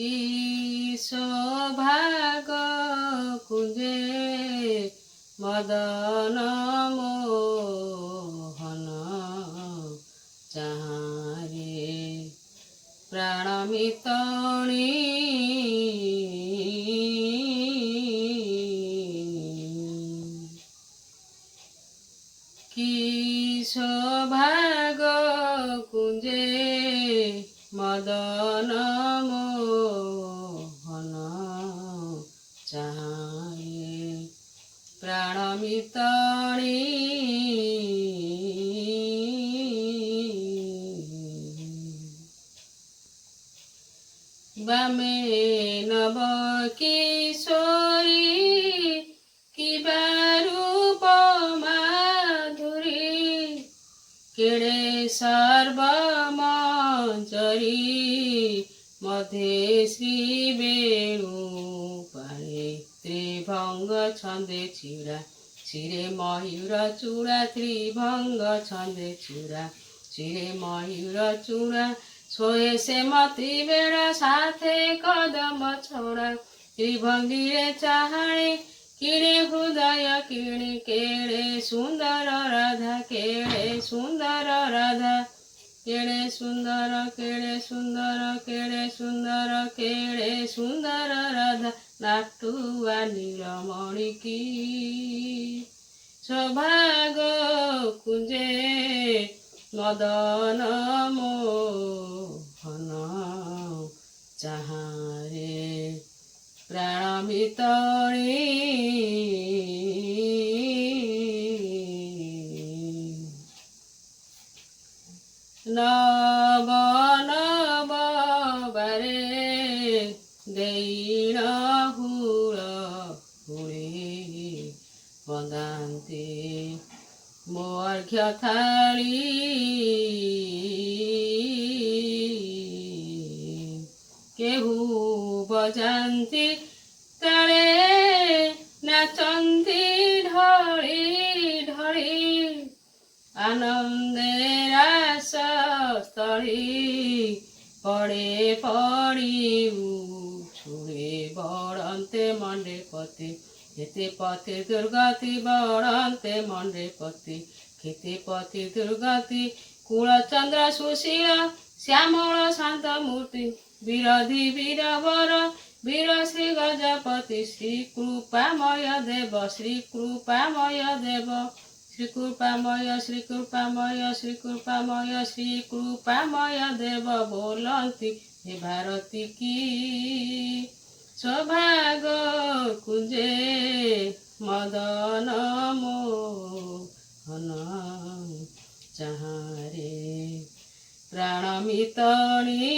କି ସୌଭାଗ କୁଞ୍ଜେ ମଦନ ମୋହନ ଚାହାଁରେ ପ୍ରାଣ ମିତଣି କି ସୌଭାଗ କୁଞ୍ଜେ ମଦନ ମୋହନ ଚାହାଁରେ ପ୍ରାଣ ମିତଣି ବାମେ ନବ କିଶୋରୀ କିବା ରୂପ ମାଧୁରୀ କେଡ଼େ ସର୍ବମଞ୍ଚରୀ ମଧ୍ୟେ ଶ୍ରୀ ବେଣୁ ପାଳେ ତ୍ରିଭଙ୍ଗ ଛନ୍ଦେ ଛିଡ଼ା ଶିରେ ମୟୂର ଚୂଡ଼ା ତ୍ରିଭଙ୍ଗ ଛନ୍ଦେ ଛିଡ଼ା ଶିରେ ମୟୂର ଚୂଡ଼ା ଶୋଏ ସେ ମତି ବେଣା ସାଥେ କଦମ ଛଡ଼ା ତ୍ରିଭଙ୍ଗୀରେ ଚାହାଣେ କିଣେ ହୃଦୟ କିଣି କେଡ଼େ ସୁନ୍ଦର ରାଧା କେଡ଼େ ସୁନ୍ଦର ରାଧା କେଡ଼େ ସୁନ୍ଦର କେଡ଼େ ସୁନ୍ଦର କେଡ଼େ ସୁନ୍ଦର କେଡ଼େ ସୁନ୍ଦର ରାଧା ନାଟୁଆ ନୀଳମଣି କି ସୌଭାଗ କୁଞ୍ଜେ ମଦନ ମୋହନ ଚାହାଁରେ ପ୍ରାଣ ମିତଣି ନବ ନବ ବାରେ ଦେଇଣ ହୁଳ ହୁଳି ବନ୍ଦାନ୍ତେ ମୋ ଅର୍ଘ୍ୟ ଥାଳି କେହୁ ବଜାନ୍ତି ତାଳେ ନାଚନ୍ତି ଢଳି ଢଳି ଆନନ୍ଦେ ରାସ ସ୍ଥଳୀ ପଡ଼େ ପଡ଼ି ଉଛୁଳେ ବଢ଼ନ୍ତେ ମଣ୍ଡେପତି କେତେ ପତି ଦୁର୍ଗତି ବଢ଼ନ୍ତେ ମଣ୍ଡେପତି କେତେ ପତି ଦୁର୍ଗତି କୁଳଚନ୍ଦ୍ର ସୁଶୀଳ ଶ୍ୟାମଳ ଶାନ୍ତ ମୂର୍ତ୍ତି ବିରୋଧୀ ବୀରବର ବୀର ଶ୍ରୀ ଗଜପତି ଶ୍ରୀ କୃପାମୟ ଦେବ ଶ୍ରୀ କୃପାମୟ ଦେବ ଶ୍ରୀ କୃପାମୟ ଶ୍ରୀ କୃପାମୟ ଶ୍ରୀ କୃପାମୟ ଶ୍ରୀ କୃପାମୟ ଦେବ ବୋଲନ୍ତି ହେ ଭାରତୀ କି ସୌଭାଗ କୁଞ୍ଜେ ମଦନ ମୋହନ ଚାହାଁରେ ପ୍ରାଣ ମିତଣି।